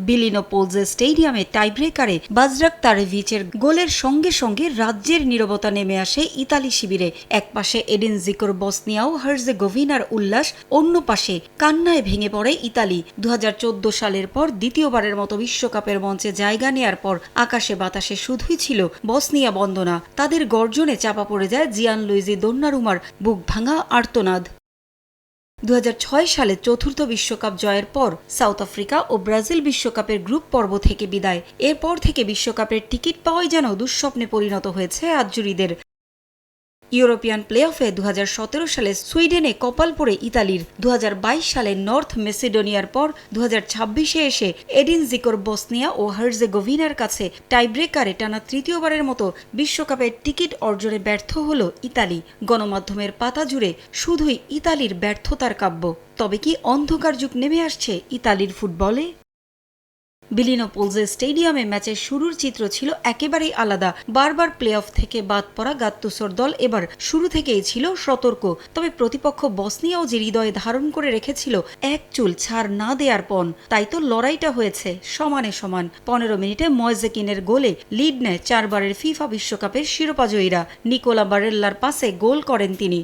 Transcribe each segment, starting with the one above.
বিলিনো পোলজে স্টেডিয়ামে টাইব্রেকারে বাজরাকতারেভিচের গোলের সঙ্গে সঙ্গে রাজ্যের নীরবতা নেমে আসে ইতালি শিবিরে। একপাশে এডিন জিকোর বসনিয়া ও হার্জেগোভিনার উল্লাস, অন্য পাশে কান্নায় ভেঙে পড়ে ইতালি। 2014 সালের পর দ্বিতীয়বারের মতো বিশ্বকাপের মঞ্চে জায়গা নেয়ার পর আকাশে বাতাসে শুধুই ছিল বসনিয়া বন্দনা। তাদের গর্জনে চাপা পড়ে যায় জিয়ানলুইজি দোন্নারুমার বুক ভাঙা আর্তনাদ। 2006 সালে চতুর্থ বিশ্বকাপ জয়ের পর সাউথ আফ্রিকা ও ব্রাজিল বিশ্বকাপের গ্রুপ পর্ব থেকে বিদায়। এরপর থেকে বিশ্বকাপের টিকিট পাওয়াই যেন দুঃস্বপ্নে পরিণত হয়েছে আজ্জুরিদের। ইউরোপিয়ান প্লে অফে 2017 সালে সুইডেনে কপাল পড়ে ইতালির। 2022 সালে নর্থ মেসিডোনিয়ার পর 2026-এ এসে এডিন জিকোর বসনিয়া ও হার্জেগোভিনার কাছে টাইব্রেকারে টানা তৃতীয়বারের মতো বিশ্বকাপের টিকিট অর্জনে ব্যর্থ হল ইতালি। গণমাধ্যমের পাতা জুড়ে শুধুই ইতালির ব্যর্থতার কাব্য। তবে কি অন্ধকার যুগ নেমে আসছে ইতালির ফুটবলে? বিলিনো পোলজে স্টেডিয়ামে ম্যাচের শুরুর চিত্র ছিল একেবারেই আলাদা। বারবার প্লে অফ থেকে বাদ পড়া গাত্তুসোর দল এবার শুরু থেকেই ছিল সতর্ক। তবে প্রতিপক্ষ বসনিয়াও যে হৃদয়ে ধারণ করে রেখেছিল এক চুল ছাড় না দেয়ার পণ, তাই তো লড়াইটা হয়েছে সমানে সমান। 15 মিনিটে ময়জেকিনের গোলে লিড নেয় 4 বারের ফিফা বিশ্বকাপের শিরোপাজয়ীরা। নিকোলা বারেল্লার পাসে গোল করেন তিনি।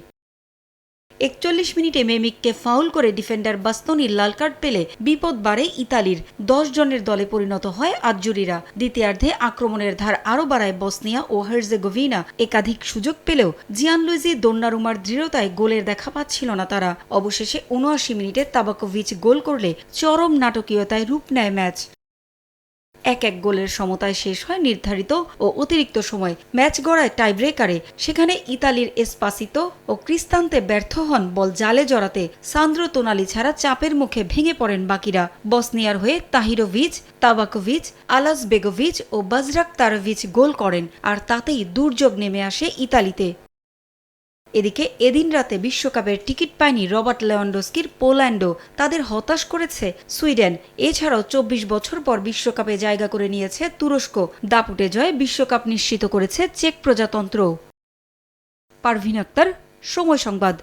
41 মিনিটে মেমিককে ফাউল করে ডিফেন্ডার বাস্তোনির লাল কার্ড পেলে বিপদ বাড়ে ইতালির। 10 জনের দলে পরিণত হয় আজ্জুরিরা। দ্বিতীয়ার্ধে আক্রমণের ধার আরও বাড়ায় বসনিয়া ও হার্জেগোভিনা। একাধিক সুযোগ পেলেও জিয়ানলুইজি দোন্নারুমার দৃঢ়তায় গোলের দেখা পাচ্ছিল না তারা। অবশেষে 79 মিনিটে তাবাকোভিচ গোল করলে চরম নাটকীয়তায় রূপ নেয় ম্যাচ। 1-1 গোলের সমতায় শেষ হয় নির্ধারিত ও অতিরিক্ত সময়। ম্যাচ গড়ায় টাইব্রেকারে। সেখানে ইতালির এসপাসিতো ও ক্রিস্তান্তে ব্যর্থ হন বল জালে জড়াতে। সান্দ্রো তোনালি ছাড়া চাপের মুখে ভেঙে পড়েন বাকিরা। বসনিয়ার হয়ে তাহিরোভিচ, তাবাকোভিচ, আলাসবেগোভিচ ও বাজরাকতারেভিচ গোল করেন, আর তাতেই দুর্যোগ নেমে আসে ইতালিতে। এদিকে এদিন রাতে বিশ্বকাপের টিকিট পায়নি রবার্ট লেভানডস্কির পোল্যান্ডও। তাদের হতাশ করেছে সুইডেন। এছাড়াও 24 বছর পর বিশ্বকাপে জায়গা করে নিয়েছে তুরস্ক। দাপুটে জয়ে বিশ্বকাপ নিশ্চিত করেছে চেক প্রজাতন্ত্র। পারভিন আক্তার, সময় সংবাদ।